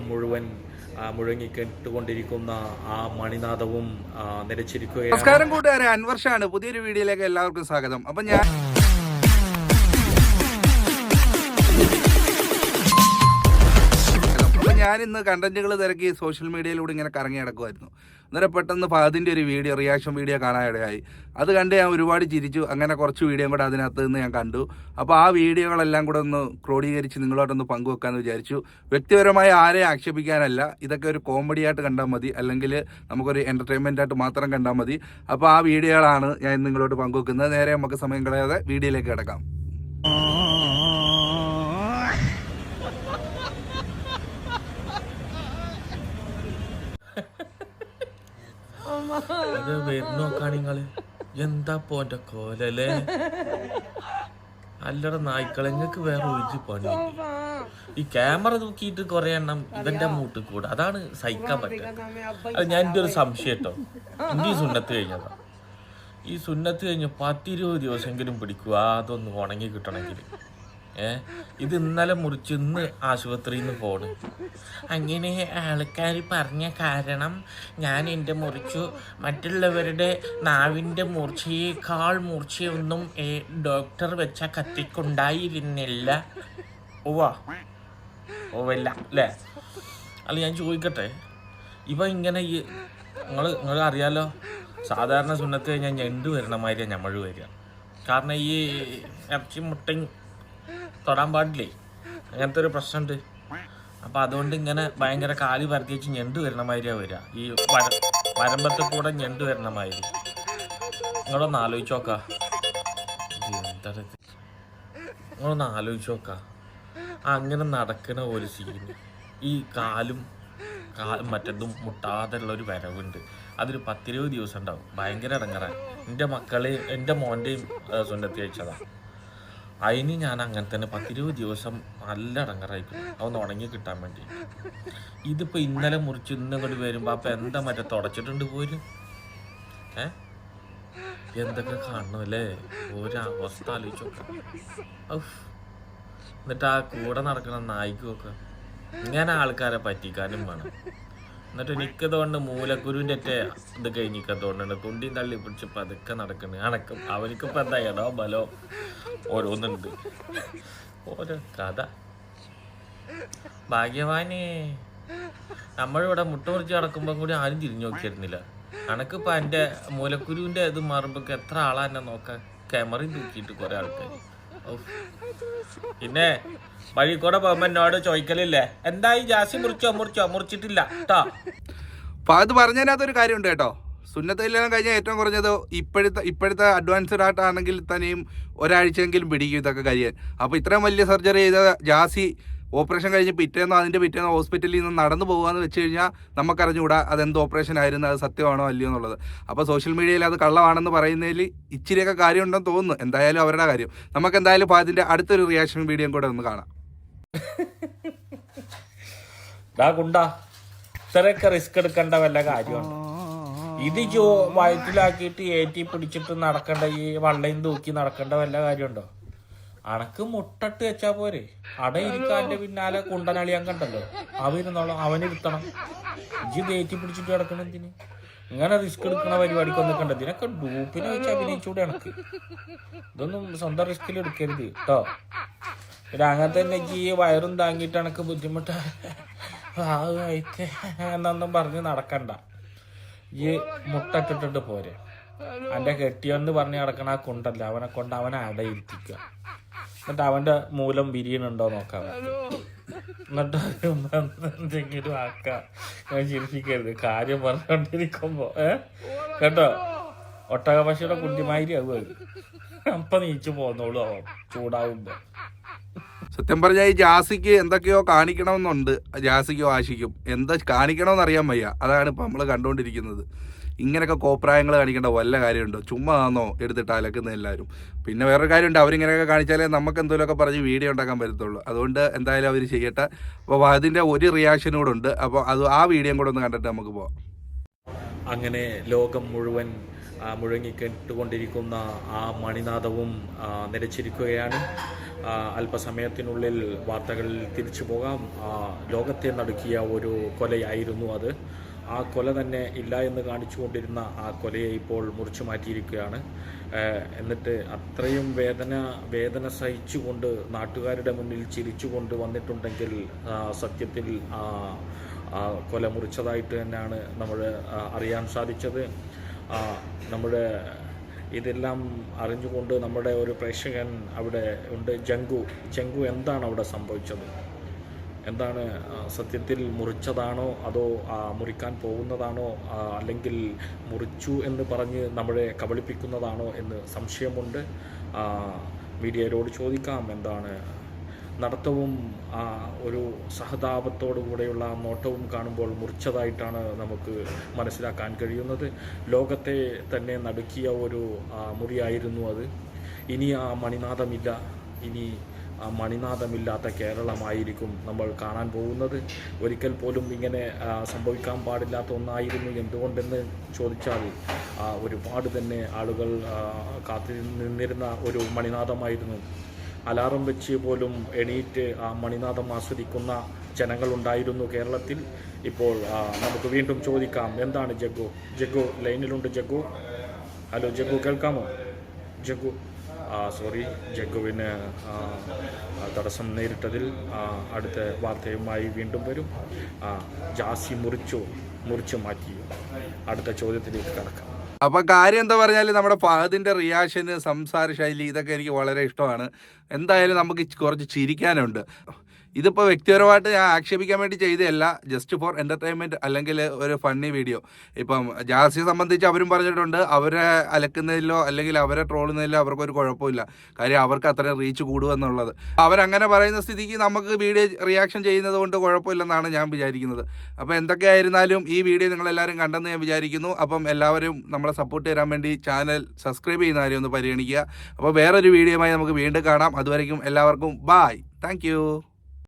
മുഴുവൻ മുഴങ്ങിക്കെട്ടുകൊണ്ടിരിക്കുന്ന ആ മണിനാദവും നിലച്ചിരിക്കുകയാണ്. നമസ്കാരം കൂട്ടുകാരെ, അൻവർഷാണ്. പുതിയൊരു വീഡിയോയിലേക്ക് എല്ലാവർക്കും സ്വാഗതം. അപ്പം ഞാനിന്ന് കണ്ടന്റുകൾ തിരക്കി സോഷ്യൽ മീഡിയയിലൂടെ ഇങ്ങനെ കറങ്ങി നടക്കുമായിരുന്നു. അന്നേരം പെട്ടെന്ന് ഫഹദിൻ്റെ ഒരു വീഡിയോ, റിയാക്ഷൻ വീഡിയോ കാണാനിടയായി. അത് കണ്ട് ഞാൻ ഒരുപാട് ചിരിച്ചു. അങ്ങനെ കുറച്ച് വീഡിയോ കൂടെ അതിനകത്ത് നിന്ന് ഞാൻ കണ്ടു. അപ്പോൾ ആ വീഡിയോകളെല്ലാം കൂടെ ഒന്ന് ക്രോഡീകരിച്ച് നിങ്ങളോടൊന്ന് പങ്കുവെക്കാമെന്ന് വിചാരിച്ചു. വ്യക്തിപരമായി ആരെയും ആക്ഷേപിക്കാനല്ല, ഇതൊക്കെ ഒരു കോമഡി ആയിട്ട് കണ്ടാൽ മതി, അല്ലെങ്കിൽ നമുക്കൊരു എൻ്റർടൈൻമെൻ്റ് ആയിട്ട് മാത്രം കണ്ടാൽ മതി. അപ്പോൾ ആ വീഡിയോകളാണ് ഞാൻ നിങ്ങളോട് പങ്കുവെക്കുന്നത്. നേരെ നമുക്ക് സമയം കളയാതെ വീഡിയോയിലേക്ക് കിടക്കാം. അത് വരുന്നോക്കാണ് നിങ്ങള്. എന്താ പോന്റെ കോലല്ലേ? അല്ലട നായ്ക്കളെ, നിങ്ങൾക്ക് വേറെ ഒഴിച്ച് പണി. ഈ ക്യാമറ തൂക്കിയിട്ട് കുറെ എണ്ണം ഇവന്റെ മൂട്ടിൽ കൂടെ, അതാണ് സഹിക്കാൻ പറ്റുക. അത് ഞാൻ എൻ്റെ ഒരു സംശയം കേട്ടോ. എൻ്റെ ഈ സുന്നത്ത് കഴിഞ്ഞതാ. ഈ സുന്നത്ത് കഴിഞ്ഞ് 10-20 ദിവസമെങ്കിലും പിടിക്കുക അതൊന്ന് ഉണങ്ങി കിട്ടണമെങ്കിൽ. ഇത് ഇന്നലെ മുറിച്ച് ഇന്ന് ആശുപത്രിയിൽ നിന്ന് പോണ്. അങ്ങനെ ആൾക്കാർ പറഞ്ഞ കാരണം ഞാൻ എൻ്റെ മുറിച്ചു, മറ്റുള്ളവരുടെ നാവിൻ്റെ മൂർച്ചയേക്കാൾ മൂർച്ചയൊന്നും ഡോക്ടർ വെച്ച കത്തിക്കുണ്ടായിരുന്നില്ല. ഓവല്ല അല്ലേ? അല്ല, ഞാൻ ചോദിക്കട്ടെ, ഇപ്പം ഇങ്ങനെ ഈ നിങ്ങൾ അറിയാലോ, സാധാരണ സുന്നത്ത് കഴിഞ്ഞാൽ ഞണ്ട് വരണ മാതിരിയാണ് ഞമ്മഴ് വരിക. കാരണം ഈ ഇറച്ചി മുട്ടയും തൊടാൻ പാടില്ലേ, അങ്ങനത്തെ ഒരു പ്രശ്നമുണ്ട്. അപ്പം അതുകൊണ്ട് ഇങ്ങനെ ഭയങ്കര കാലി പരത്തി വെച്ച് ഞണ്ട് വരണ മാതിരിയാണ് വരിക. ഈ വരമ്പത്തിൽ കൂടെ ഞണ്ട് വരണ മാതിരി. നിങ്ങളൊന്ന് ആലോചിച്ച് നോക്കാം. നിങ്ങളൊന്ന് ആലോചിച്ച് നോക്കാം. അങ്ങനെ നടക്കുന്ന ഒരു സീന്, ഈ കാലും മറ്റതും മുട്ടാതുള്ള ഒരു വരവുണ്ട്. അതൊരു 10-20 ദിവസം ഉണ്ടാവും. ഭയങ്കര ഇടങ്ങറാണ്. എൻ്റെ മോൻ്റെയും സുന്നത്ത് കഴിച്ചതാണ്. അതിന് ഞാൻ അങ്ങനെ തന്നെ 10-20 ദിവസം നല്ല ഇടങ്ങറായിരിക്കും അതൊന്ന് ഉണങ്ങി കിട്ടാൻ വേണ്ടി. ഇതിപ്പോൾ ഇന്നലെ മുറിച്ച് ഇന്നും കൂടി വരുമ്പോൾ അപ്പം എന്താ മറ്റേ തുടച്ചിട്ടുണ്ട് പോലും. എന്തൊക്കെ കാണണമല്ലേ? ഒരവസ്ഥ ആലോചിച്ച് നോക്കാം. എന്നിട്ട് ആ കൂടെ നടക്കണ നായിക്ക് നോക്കാം. ഇങ്ങനെ ആൾക്കാരെ പറ്റിക്കാനും വേണം. എന്നിട്ട് എനിക്കതുകൊണ്ട് മൂലക്കുരുവിൻ്റെ ഒറ്റ ഇത് കഴിഞ്ഞിക്കത്തോണ്ടാണ് കുണ്ടിയും തള്ളി പിടിച്ച് പതുക്കെ നടക്കുന്നത്. അവനിക്കിപ്പോൾ എന്താ ഇടോ ബലോ ഓരോന്നുണ്ട്, ഓരോ കഥ. ഭാഗ്യവാനേ, നമ്മളിവിടെ മുട്ട മുറിച്ച് നടക്കുമ്പോൾ കൂടി ആരും തിരിഞ്ഞു നോക്കിയിരുന്നില്ല. അനക്കിപ്പോൾ എൻ്റെ മൂലക്കുരുവിൻ്റെ ഇത് മാറുമ്പോൾ എത്ര ആളാ എന്നെ നോക്കാൻ ക്യാമറയും തൂക്കിയിട്ട് കുറേ ആൾക്കാർ. പിന്നെ വഴി കൂടെ പോകുമ്പോ എന്നോട് ചോദിക്കലില്ലേ, എന്തായി ജാസി മുറിച്ചിട്ടില്ല കേട്ടോ. അപ്പൊ അത് പറഞ്ഞതിനകത്തൊരു കാര്യമുണ്ട് കേട്ടോ. സുന്നത്ത് കല്യാണം കഴിഞ്ഞാൽ ഏറ്റവും കുറഞ്ഞത് ഇപ്പോഴത്തെ അഡ്വാൻസ്ഡ് ആയിട്ടാണെങ്കിൽ തന്നെയും ഒരാഴ്ചയെങ്കിലും പിടിക്കും ഇതൊക്കെ കഴിയാൻ. അപ്പോൾ ഇത്രയും വലിയ സർജറി ചെയ്ത ജാസി ഓപ്പറേഷൻ കഴിഞ്ഞ് പിറ്റേന്നോ ഹോസ്പിറ്റലിൽ നിന്ന് നടന്നു പോകുകയെന്ന് വെച്ച് കഴിഞ്ഞാൽ നമുക്കറിഞ്ഞുകൂടാ അതെന്ത് ഓപ്പറേഷൻ ആയിരുന്നു, അത് സത്യമാണോ അല്ലയോ എന്നുള്ളത്. അപ്പോൾ സോഷ്യൽ മീഡിയയിൽ അത് കള്ളമാണെന്ന് പറയുന്നതിൽ ഇച്ചിരിയൊക്കെ കാര്യമുണ്ടെന്ന് തോന്നുന്നു. എന്തായാലും അവരുടെ കാര്യം. നമുക്ക് എന്തായാലും അതിൻ്റെ അടുത്തൊരു റിയാക്ഷൻ വീഡിയോ കൂടെ ഒന്ന് കാണാം. ഇത്രയൊക്കെ റിസ്ക് എടുക്കേണ്ട വല്ല കാര്യമാണ്? ഇത് വയറ്റിലാക്കിയിട്ട് ഏറ്റി പിടിച്ചിട്ട് നടക്കേണ്ട, ഈ വള്ളയും തൂക്കി നടക്കേണ്ട വല്ല കാര്യമുണ്ടോ? അണക്ക് മുട്ടട്ട് വെച്ചാ പോരെ? അടയിരിക്കാൻ്റെ പിന്നാലെ കുണ്ടനളിയാൻ കണ്ടല്ലോ, അവരുന്നോളാം, അവനിരുത്തണം. ഇജ്ജ് ഏറ്റി പിടിച്ചിട്ട് കിടക്കണെന്തിന്? ഇങ്ങനെ റിസ്ക് എടുക്കണ പരിപാടിക്കൊന്നും കണ്ടത്. ഇതിനൊക്കെ ഡൂപ്പിനെ വെച്ച് അഭിനയിച്ചൂടെ എനക്ക്? ഇതൊന്നും സ്വന്തം റിസ്കിൽ എടുക്കരുത് കേട്ടോ. പിന്നെ അങ്ങനെ തന്നെ ഈ വയറും താങ്ങിയിട്ട് എനക്ക് ബുദ്ധിമുട്ട് എന്നൊന്നും പറഞ്ഞ് നടക്കണ്ട. ഈ മുട്ടട്ടിട്ടുണ്ട് പോരെ. എൻ്റെ കെട്ടിയോന്ന് പറഞ്ഞ് നടക്കണ ആ കുണ്ടല്ല, അവനെ അടയിരുത്തിക്കുക. എന്നിട്ട് അവൻ്റെ മൂലം ബിരിയാണുണ്ടോ നോക്കാം. എന്നിട്ട് എന്തെങ്കിലും ആക്കാം. ഞാൻ ചിരിപ്പിക്കരുത്, കാര്യം പറഞ്ഞുകൊണ്ടിരിക്കുമ്പോ കേട്ടോ. ഒട്ടക പശുയുടെ കുണ്ടിമാതിരി ആവുക. അപ്പൊ നീച്ചു പോന്നോളൂ ആവാം ചൂടാവുമ്പോ. സത്യം പറഞ്ഞാൽ ഈ ജാസിക്ക് എന്തൊക്കെയോ കാണിക്കണമെന്നുണ്ട്. ജാസിക്കോ ആശിക്കും എന്താ കാണിക്കണമെന്ന് അറിയാൻ വയ്യ. അതാണ് ഇപ്പം നമ്മൾ കണ്ടുകൊണ്ടിരിക്കുന്നത്. ഇങ്ങനെയൊക്കെ കോപ്രായങ്ങൾ കാണിക്കേണ്ട വല്ല കാര്യമുണ്ടോ? ചുമ്മാ ആണോ എടുത്തിട്ട് അലക്കുന്ന എല്ലാവരും? പിന്നെ വേറൊരു കാര്യമുണ്ട്, അവരിങ്ങനെയൊക്കെ കാണിച്ചാലേ നമുക്ക് എന്തെങ്കിലുമൊക്കെ പറഞ്ഞ് വീഡിയോ ഉണ്ടാക്കാൻ പറ്റത്തുള്ളൂ. അതുകൊണ്ട് എന്തായാലും അവർ ചെയ്യട്ടെ. അപ്പോൾ അതിൻ്റെ ഒരു റിയാക്ഷൻ കൂടെ ഉണ്ട്. അപ്പോൾ ആ വീഡിയോ കൂടെ ഒന്ന് കണ്ടിട്ട് നമുക്ക് പോവാം. അങ്ങനെ ലോകം മുഴുവൻ മുഴങ്ങിക്കേട്ടുകൊണ്ടിരിക്കുന്ന ആ മണിനാദവും നിലച്ചിരിക്കുകയാണ്. അല്പസമയത്തിനുള്ളിൽ വാർത്തകളിൽ തിരിച്ചു പോകാം. ലോകത്തെ നടുക്കിയ ഒരു കൊലയായിരുന്നു അത്. ആ കൊല തന്നെ ഇല്ല എന്ന് കാണിച്ചുകൊണ്ടിരുന്ന ആ കൊലയെ ഇപ്പോൾ മുറിച്ചു മാറ്റിയിരിക്കുകയാണ്. എന്നിട്ട് അത്രയും വേദന സഹിച്ചുകൊണ്ട് നാട്ടുകാരുടെ മുന്നിൽ ചിരിച്ചുകൊണ്ട് വന്നിട്ടുണ്ടെങ്കിൽ സത്യത്തിൽ കൊല മുറിച്ചതായിട്ട് തന്നെയാണ് നമ്മൾ അറിയാൻ സാധിച്ചത്. നമ്മുടെ ഇതെല്ലാം അറിഞ്ഞുകൊണ്ട് നമ്മുടെ ഒരു പ്രേക്ഷകൻ അവിടെ ഉണ്ട്, ജംഗു എന്താണ് അവിടെ സംഭവിച്ചത്? എന്താണ് സത്യത്തിൽ മുറിച്ചതാണോ അതോ മുറിക്കാൻ പോകുന്നതാണോ അല്ലെങ്കിൽ മുറിച്ചു എന്ന് പറഞ്ഞ് നമ്മളെ കബളിപ്പിക്കുന്നതാണോ എന്ന് സംശയമുണ്ട്. മീഡിയയോട് ചോദിക്കാം, എന്താണ് നടത്തവും ഒരു സഹതാപത്തോടു കൂടെയുള്ള നോട്ടവും കാണുമ്പോൾ മുറിച്ചതായിട്ടാണ് നമുക്ക് മനസ്സിലാക്കാൻ കഴിയുന്നത്. ലോകത്തെ തന്നെ നടുക്കിയ ഒരു മുറിയായിരുന്നു അത്. ഇനി ആ മണിനാദമില്ല, ഇനി മണിനാദമില്ലാത്ത കേരളമായിരിക്കും നമ്മൾ കാണാൻ പോകുന്നത്. ഒരിക്കൽ പോലും ഇങ്ങനെ സംഭവിക്കാൻ പാടില്ലാത്ത ഒന്നായിരുന്നു. എന്തുകൊണ്ടെന്ന് ചോദിച്ചാൽ ഒരുപാട് തന്നെ ആളുകൾ കാത്തു നിന്നിരുന്ന ഒരു മണിനാദമായിരുന്നു. അലാറം വെച്ച് പോലും എണീറ്റ് ആ മണിനാദം ആസ്വദിക്കുന്ന ജനങ്ങളുണ്ടായിരുന്നു കേരളത്തിൽ. ഇപ്പോൾ നമുക്ക് വീണ്ടും ചോദിക്കാം, എന്താണ് ജഗ്ഗു ലൈനിലുണ്ട്? ഹലോ ജഗ്ഗു, കേൾക്കാമോ? ജഗ്ഗു സോറി, ജഗ്ഗുവിന് തടസ്സം നേരിട്ടതിൽ അടുത്ത വാർത്തയുമായി വീണ്ടും വരും. ജാസി മുറിച്ചു മാറ്റി. അടുത്ത ചോദ്യത്തിലേക്ക് കടക്കാം. അപ്പൊ കാര്യം എന്താ പറഞ്ഞാൽ നമ്മുടെ ഫഹദിന്റെ റിയാക്ഷന്, സംസാര ശൈലി, ഇതൊക്കെ എനിക്ക് വളരെ ഇഷ്ടമാണ്. എന്തായാലും നമുക്ക് കുറച്ച് ചിരിക്കാനുണ്ട്. ഇതിപ്പോൾ വ്യക്തിപരമായിട്ട് ഞാൻ ആക്ഷേപിക്കാൻ വേണ്ടി ചെയ്തതല്ല, ജസ്റ്റ് ഫോർ എൻ്റർടൈൻമെൻറ്റ് അല്ലെങ്കിൽ ഒരു ഫണ്ണി വീഡിയോ. ഇപ്പം ജാസിയെ സംബന്ധിച്ച് അവരും പറഞ്ഞിട്ടുണ്ട്, അവരെ അലക്കുന്നതിലോ അല്ലെങ്കിൽ അവരെ ട്രോളുന്നതിലോ അവർക്കൊരു കുഴപ്പമില്ല. കാര്യം അവർക്ക് അത്രയും റീച്ച് കൂടുമെന്നുള്ളത്. അവരങ്ങനെ പറയുന്ന സ്ഥിതിക്ക് നമുക്ക് വീഡിയോ റിയാക്ഷൻ ചെയ്യുന്നത് കൊണ്ട് കുഴപ്പമില്ലെന്നാണ് ഞാൻ വിചാരിക്കുന്നത്. അപ്പോൾ എന്തൊക്കെയായിരുന്നാലും ഈ വീഡിയോ നിങ്ങളെല്ലാവരും കണ്ടെന്ന് ഞാൻ വിചാരിക്കുന്നു. അപ്പം എല്ലാവരും നമ്മളെ സപ്പോർട്ട് ചെയ്യാൻ വേണ്ടി ചാനൽ സബ്സ്ക്രൈബ് ചെയ്യുന്ന കാര്യം ഒന്ന് പരിഗണിക്കുക. അപ്പോൾ വേറൊരു വീഡിയോയുമായി നമുക്ക് വീണ്ടും കാണാം. അതുവരയ്ക്കും എല്ലാവർക്കും ബായ്. താങ്ക്